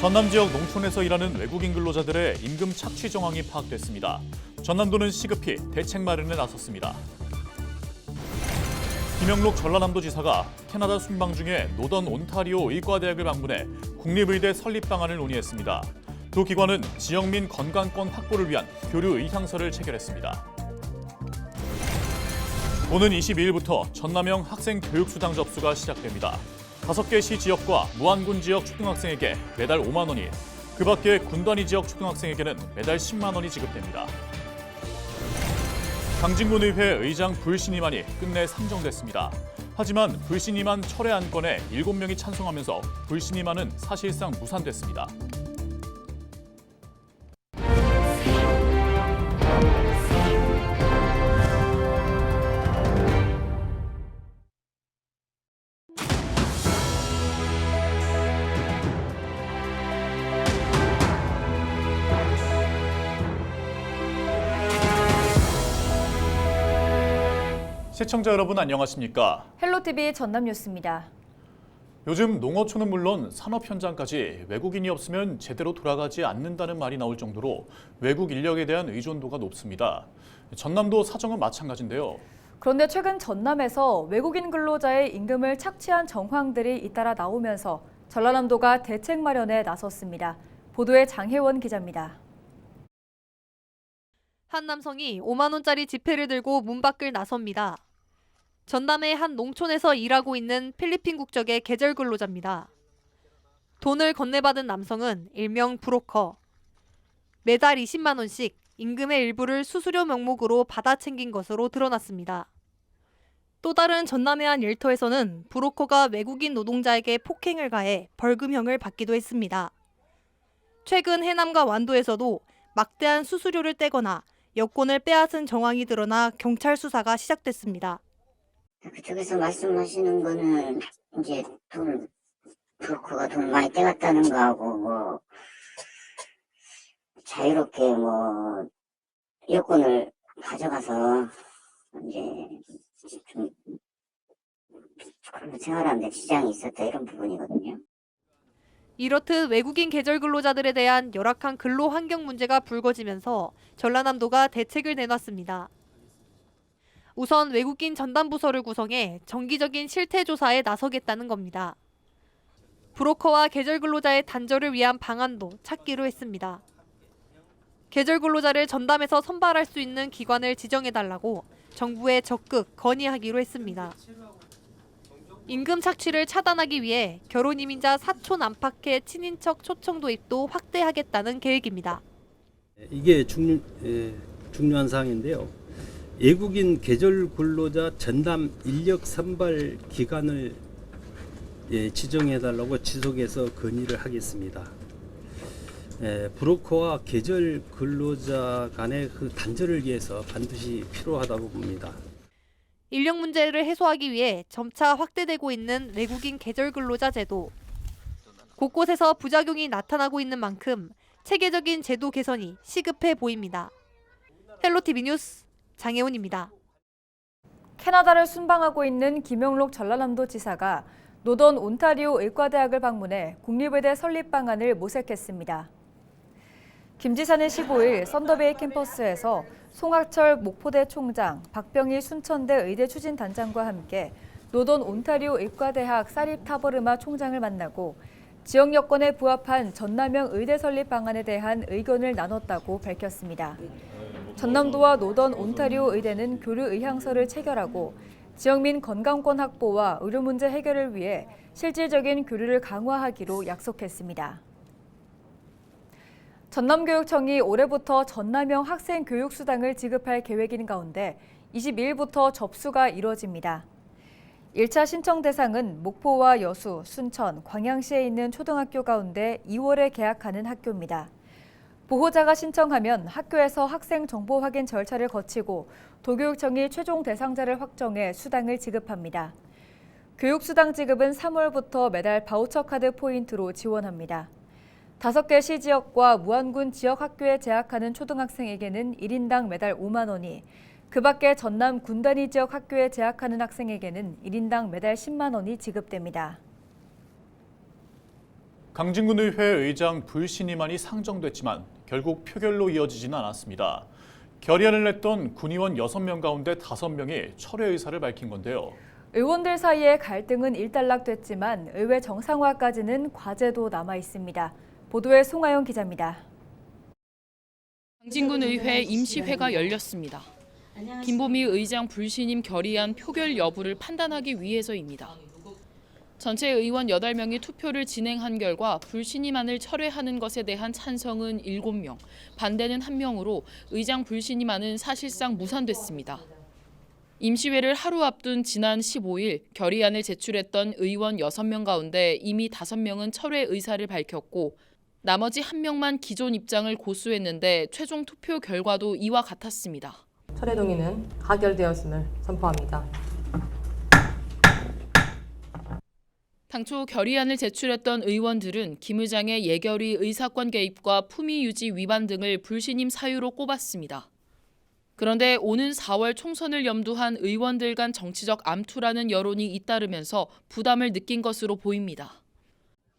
전남 지역 농촌에서 일하는 외국인 근로자들의 임금 착취 정황이 파악됐습니다. 전남도는 시급히 대책 마련에 나섰습니다. 김영록 전라남도지사가 캐나다 순방 중에 노던 온타리오 의과대학을 방문해 국립의대 설립 방안을 논의했습니다. 두 기관은 지역민 건강권 확보를 위한 교류 의향서를 체결했습니다. 오는 22일부터 전남형 학생 교육수당 접수가 시작됩니다. 5개 시 지역과 무안군 지역 초등학생에게 매달 5만 원이, 그 밖에 군단위 지역 초등학생에게는 매달 10만 원이 지급됩니다. 강진군의회 의장 불신임안이 끝내 상정됐습니다. 하지만 불신임안 철회 안건에 7명이 찬성하면서 불신임안은 사실상 무산됐습니다. 시청자 여러분 안녕하십니까? 헬로티비 전남뉴스입니다. 요즘 농어촌은 물론 산업 현장까지 외국인이 없으면 제대로 돌아가지 않는다는 말이 나올 정도로 외국 인력에 대한 의존도가 높습니다. 전남도 사정은 마찬가지인데요. 그런데 최근 전남에서 외국인 근로자의 임금을 착취한 정황들이 잇따라 나오면서 전라남도가 대책 마련에 나섰습니다. 보도에 장혜원 기자입니다. 한 남성이 5만 원짜리 지폐를 들고 문 밖을 나섭니다. 전남의 한 농촌에서 일하고 있는 필리핀 국적의 계절 근로자입니다. 돈을 건네받은 남성은 일명 브로커. 매달 20만 원씩 임금의 일부를 수수료 명목으로 받아 챙긴 것으로 드러났습니다. 또 다른 전남의 한 일터에서는 브로커가 외국인 노동자에게 폭행을 가해 벌금형을 받기도 했습니다. 최근 해남과 완도에서도 막대한 수수료를 떼거나 여권을 빼앗은 정황이 드러나 경찰 수사가 시작됐습니다. 그쪽에서 말씀하시는 거는 이제 브로커가 돈 많이 떼갔다는 거하고 뭐 자유롭게 뭐 여권을 가져가서 이제 좀 그런 생활하는데 지장이 있었다 이런 부분이거든요. 이렇듯 외국인 계절 근로자들에 대한 열악한 근로 환경 문제가 불거지면서 전라남도가 대책을 내놨습니다. 우선 외국인 전담 부서를 구성해 정기적인 실태 조사에 나서겠다는 겁니다. 브로커와 계절 근로자의 단절을 위한 방안도 찾기로 했습니다. 계절 근로자를 전담해서 선발할 수 있는 기관을 지정해달라고 정부에 적극 건의하기로 했습니다. 임금 착취를 차단하기 위해 결혼 이민자 사촌 안팎의 친인척 초청 도입도 확대하겠다는 계획입니다. 이게 중요한 사항인데요. 외국인 계절 근로자 전담 인력 선발 기관을 지정해달라고 지속해서 건의를 하겠습니다. 브로커와 계절 근로자 간의 그 단절을 위해서 반드시 필요하다고 봅니다. 인력 문제를 해소하기 위해 점차 확대되고 있는 외국인 계절 근로자 제도. 곳곳에서 부작용이 나타나고 있는 만큼 체계적인 제도 개선이 시급해 보입니다. 헬로티비 뉴스 장혜원입니다. 캐나다를 순방하고 있는 김영록 전라남도 지사가 노던 온타리오 의과대학을 방문해 국립의대 설립 방안을 모색했습니다. 김 지사는 15일 썬더베이 캠퍼스에서 송학철 목포대 총장, 박병희 순천대 의대 추진단장과 함께 노던 온타리오 의과대학 사립 타버르마 총장을 만나고 지역 여건에 부합한 전남형 의대 설립 방안에 대한 의견을 나눴다고 밝혔습니다. 전남도와 노던 온타리오 의대는 교류 의향서를 체결하고 지역민 건강권 확보와 의료 문제 해결을 위해 실질적인 교류를 강화하기로 약속했습니다. 전남교육청이 올해부터 전남형 학생 교육수당을 지급할 계획인 가운데 22일부터 접수가 이뤄집니다. 1차 신청 대상은 목포와 여수, 순천, 광양시에 있는 초등학교 가운데 2월에 개학하는 학교입니다. 보호자가 신청하면 학교에서 학생 정보 확인 절차를 거치고 도교육청이 최종 대상자를 확정해 수당을 지급합니다. 교육수당 지급은 3월부터 매달 바우처 카드 포인트로 지원합니다. 5개 시지역과 무안군 지역 학교에 재학하는 초등학생에게는 1인당 매달 5만 원이, 그 밖에 전남 군단위 지역 학교에 재학하는 학생에게는 1인당 매달 10만 원이 지급됩니다. 강진군 의회 의장 불신임안이 상정됐지만 결국 표결로 이어지지는 않았습니다. 결의안을 냈던 군의원 6명 가운데 5명이 철회 의사를 밝힌 건데요. 의원들 사이의 갈등은 일단락됐지만 의회 정상화까지는 과제도 남아 있습니다. 보도에 송하영 기자입니다. 강진군 의회 임시회가 열렸습니다. 김보미 의장 불신임 결의안 표결 여부를 판단하기 위해서입니다. 전체 의원 8명이 투표를 진행한 결과 불신임안을 철회하는 것에 대한 찬성은 7명, 반대는 1명으로 의장 불신임안은 사실상 무산됐습니다. 임시회를 하루 앞둔 지난 15일 결의안을 제출했던 의원 6명 가운데 이미 5명은 철회 의사를 밝혔고 나머지 1명만 기존 입장을 고수했는데 최종 투표 결과도 이와 같았습니다. 철회 동의는 가결되었음을 선포합니다. 당초 결의안을 제출했던 의원들은 김 의장의 예결위 의사권 개입과 품위 유지 위반 등을 불신임 사유로 꼽았습니다. 그런데 오는 4월 총선을 염두한 의원들 간 정치적 암투라는 여론이 잇따르면서 부담을 느낀 것으로 보입니다.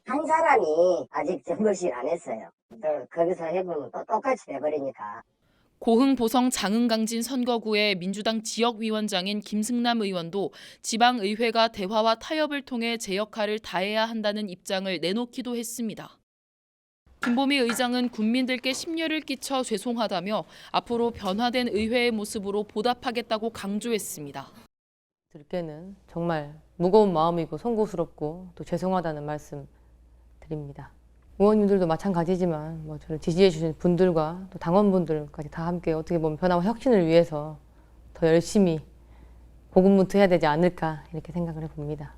한 사람이 아직 정거실 안 했어요. 또 거기서 해보면 또 똑같이 돼버리니까. 고흥 보성 장흥강진 선거구의 민주당 지역위원장인 김승남 의원도 지방의회가 대화와 타협을 통해 제 역할을 다해야 한다는 입장을 내놓기도 했습니다. 김보미 의장은 국민들께 심려를 끼쳐 죄송하다며 앞으로 변화된 의회의 모습으로 보답하겠다고 강조했습니다. 들께는 정말 무거운 마음이고 송구스럽고 또 죄송하다는 말씀 드립니다. 의원님들도 마찬가지지만 저를 지지해 주신 분들과 또 당원분들까지 다 함께 어떻게 보면 변화와 혁신을 위해서 더 열심히 고군분투해야 되지 않을까 이렇게 생각을 해봅니다.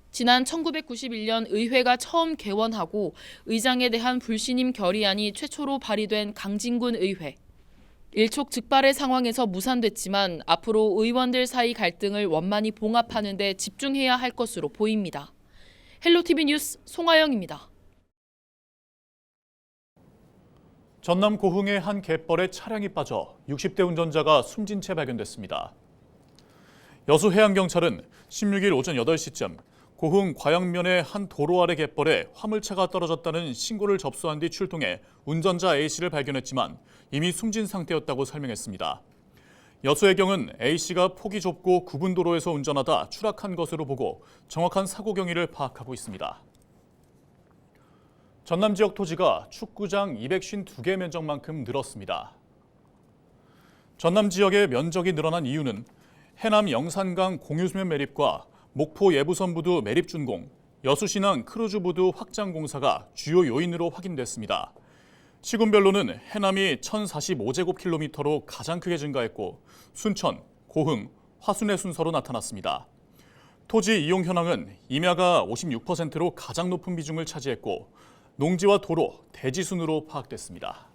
지난 1991년 의회가 처음 개원하고 의장에 대한 불신임 결의안이 최초로 발의된 강진군 의회. 일촉즉발의 상황에서 무산됐지만 앞으로 의원들 사이 갈등을 원만히 봉합하는 데 집중해야 할 것으로 보입니다. 헬로티비 뉴스 송하영입니다. 전남 고흥의 한 갯벌에 차량이 빠져 60대 운전자가 숨진 채 발견됐습니다. 여수해양경찰은 16일 오전 8시쯤 고흥 과양면의 한 도로 아래 갯벌에 화물차가 떨어졌다는 신고를 접수한 뒤 출동해 운전자 A씨를 발견했지만 이미 숨진 상태였다고 설명했습니다. 여수해경은 A씨가 폭이 좁고 굽은 도로에서 운전하다 추락한 것으로 보고 정확한 사고 경위를 파악하고 있습니다. 전남 지역 토지가 축구장 252개 면적만큼 늘었습니다. 전남 지역의 면적이 늘어난 이유는 해남 영산강 공유수면 매립과 목포 예부선부두 매립 준공, 여수신항 크루즈부두 확장 공사가 주요 요인으로 확인됐습니다. 시군별로는 해남이 1045제곱킬로미터로 가장 크게 증가했고 순천, 고흥, 화순의 순서로 나타났습니다. 토지 이용 현황은 임야가 56%로 가장 높은 비중을 차지했고 농지와 도로, 대지 순으로 파악됐습니다.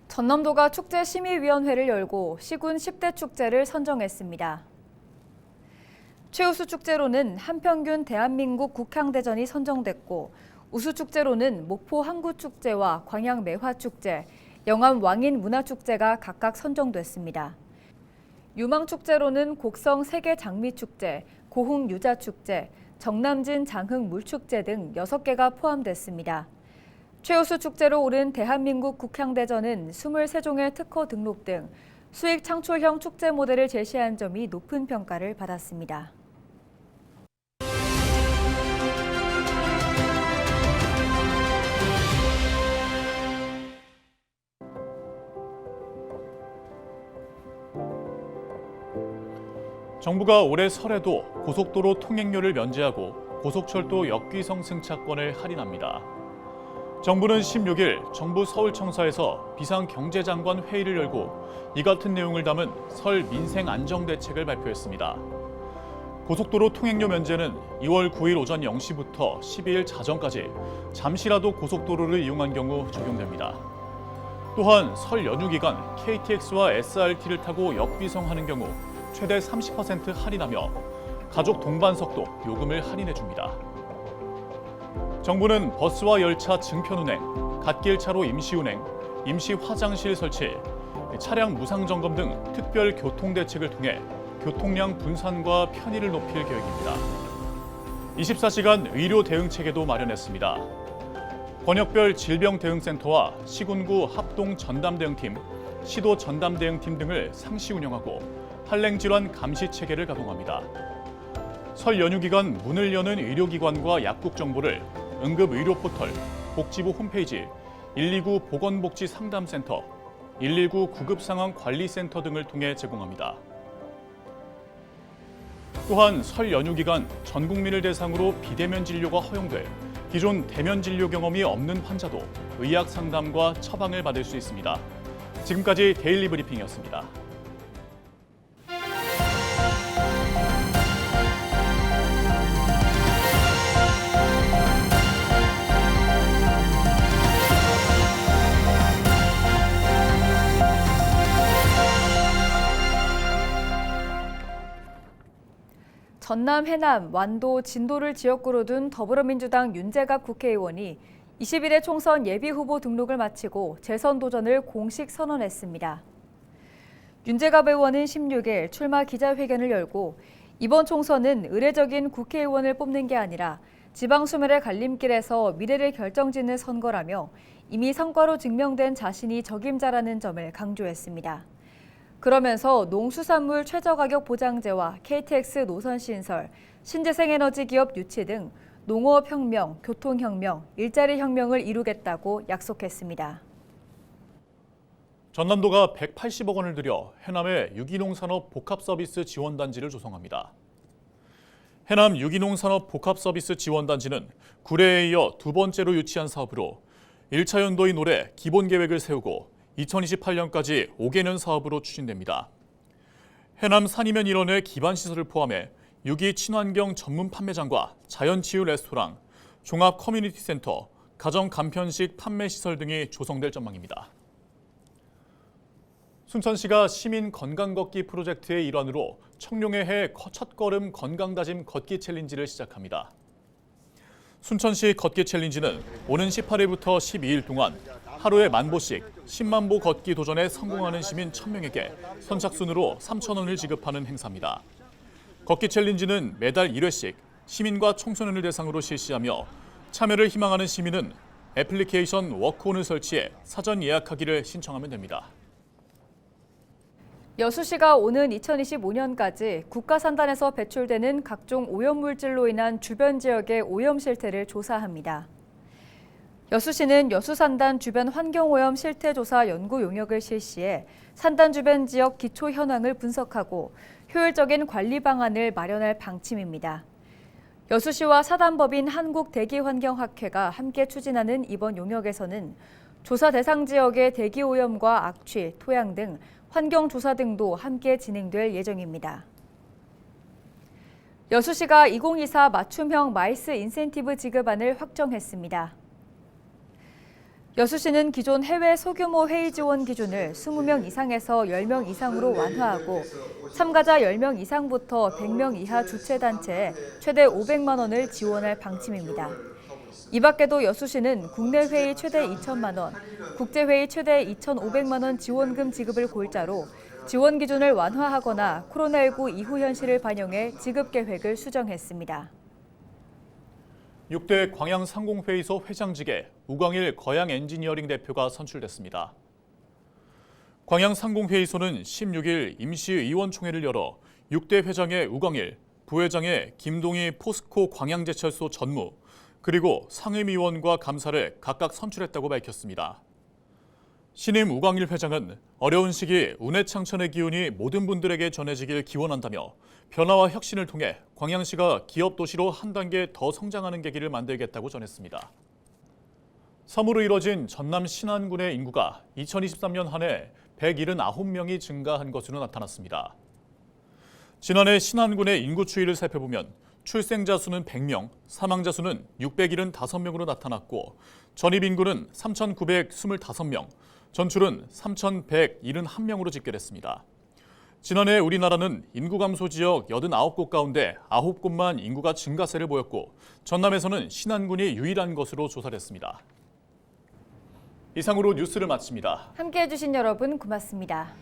전남도가 축제심의위원회를 열고 시군 10대 축제를 선정했습니다. 최우수 축제로는 한평균 대한민국 국향대전이 선정됐고 우수 축제로는 목포 항구축제와 광양 매화축제, 영암 왕인 문화축제가 각각 선정됐습니다. 유망축제로는 곡성 세계장미축제, 고흥 유자축제, 정남진 장흥 물축제 등 6개가 포함됐습니다. 최우수 축제로 오른 대한민국 국향대전은 23종의 특허 등록 등 수익 창출형 축제 모델을 제시한 점이 높은 평가를 받았습니다. 정부가 올해 설에도 고속도로 통행료를 면제하고 고속철도 역귀성 승차권을 할인합니다. 정부는 16일 정부 서울청사에서 비상경제장관 회의를 열고 이 같은 내용을 담은 설 민생안정대책을 발표했습니다. 고속도로 통행료 면제는 2월 9일 오전 0시부터 12일 자정까지 잠시라도 고속도로를 이용한 경우 적용됩니다. 또한 설 연휴 기간 KTX와 SRT를 타고 역귀성하는 경우 최대 30% 할인하며 가족 동반석도 요금을 할인해 줍니다. 정부는 버스와 열차 증편 운행, 갓길차로 임시 운행, 임시 화장실 설치, 차량 무상 점검 등 특별 교통 대책을 통해 교통량 분산과 편의를 높일 계획입니다. 24시간 의료 대응 체계도 마련했습니다. 권역별 질병 대응센터와 시군구 합동 전담 대응팀, 시도 전담 대응팀 등을 상시 운영하고 한랭 질환 감시 체계를 가동합니다. 설 연휴 기간 문을 여는 의료기관과 약국 정보를 응급 의료 포털, 복지부 홈페이지, 129 보건복지 상담센터, 119 구급상황관리센터 등을 통해 제공합니다. 또한 설 연휴 기간 전 국민을 대상으로 비대면 진료가 허용돼 기존 대면 진료 경험이 없는 환자도 의학 상담과 처방을 받을 수 있습니다. 지금까지 데일리 브리핑이었습니다. 전남, 해남, 완도, 진도를 지역구로 둔 더불어민주당 윤재갑 국회의원이 21대 총선 예비후보 등록을 마치고 재선 도전을 공식 선언했습니다. 윤재갑 의원은 16일 출마 기자회견을 열고 이번 총선은 의례적인 국회의원을 뽑는 게 아니라 지방소멸의 갈림길에서 미래를 결정짓는 선거라며 이미 성과로 증명된 자신이 적임자라는 점을 강조했습니다. 그러면서 농수산물 최저가격 보장제와 KTX 노선 신설, 신재생에너지 기업 유치 등 농업혁명, 교통혁명, 일자리혁명을 이루겠다고 약속했습니다. 전남도가 180억 원을 들여 해남의 유기농산업 복합서비스 지원단지를 조성합니다. 해남 유기농산업 복합서비스 지원단지는 구례에 이어 두 번째로 유치한 사업으로 1차 연도인 올해 기본계획을 세우고 2028년까지 5개년 사업으로 추진됩니다. 해남 산이면 일원의 기반시설을 포함해 유기 친환경 전문 판매장과 자연치유 레스토랑, 종합 커뮤니티 센터, 가정 간편식 판매 시설 등이 조성될 전망입니다. 순천시가 시민 건강 걷기 프로젝트의 일환으로 청룡의 해 첫걸음 건강다짐 걷기 챌린지를 시작합니다. 순천시 걷기 챌린지는 오는 18일부터 12일 동안 하루에 1000보씩 10만 보 걷기 도전에 성공하는 시민 1000명에게 선착순으로 3,000원을 지급하는 행사입니다. 걷기 챌린지는 매달 1회씩 시민과 청소년을 대상으로 실시하며 참여를 희망하는 시민은 애플리케이션 워크온을 설치해 사전 예약하기를 신청하면 됩니다. 여수시가 오는 2025년까지 국가산단에서 배출되는 각종 오염물질로 인한 주변 지역의 오염 실태를 조사합니다. 여수시는 여수산단 주변 환경오염 실태조사 연구 용역을 실시해 산단 주변 지역 기초 현황을 분석하고 효율적인 관리 방안을 마련할 방침입니다. 여수시와 사단법인 한국대기환경학회가 함께 추진하는 이번 용역에서는 조사 대상 지역의 대기오염과 악취, 토양 등 환경조사 등도 함께 진행될 예정입니다. 여수시가 2024 맞춤형 마이스 인센티브 지급안을 확정했습니다. 여수시는 기존 해외 소규모 회의 지원 기준을 20명 이상에서 10명 이상으로 완화하고 참가자 10명 이상부터 100명 이하 주최단체에 최대 500만 원을 지원할 방침입니다. 이 밖에도 여수시는 국내 회의 최대 2천만 원, 국제회의 최대 2,500만 원 지원금 지급을 골자로 지원 기준을 완화하거나 코로나19 이후 현실을 반영해 지급 계획을 수정했습니다. 6대 광양상공회의소 회장직에 우광일 거양엔지니어링 대표가 선출됐습니다. 광양상공회의소는 16일 임시의원총회를 열어 6대 회장의 우광일, 부회장의 김동희 포스코 광양제철소 전무, 그리고 상임위원과 감사를 각각 선출했다고 밝혔습니다. 신임 우광일 회장은 어려운 시기 운해창천의 기운이 모든 분들에게 전해지길 기원한다며 변화와 혁신을 통해 광양시가 기업도시로 한 단계 더 성장하는 계기를 만들겠다고 전했습니다. 섬으로 이뤄진 전남 신안군의 인구가 2023년 한 해 179명이 증가한 것으로 나타났습니다. 지난해 신안군의 인구 추이를 살펴보면 출생자 수는 100명, 사망자 수는 675명으로 나타났고 전입인구는 3,925명, 전출은 3,171명으로 집계됐습니다. 지난해 우리나라는 인구 감소 지역 89곳 가운데 9곳만 인구가 증가세를 보였고 전남에서는 신안군이 유일한 것으로 조사됐습니다. 이상으로 뉴스를 마칩니다. 함께해 주신 여러분 고맙습니다.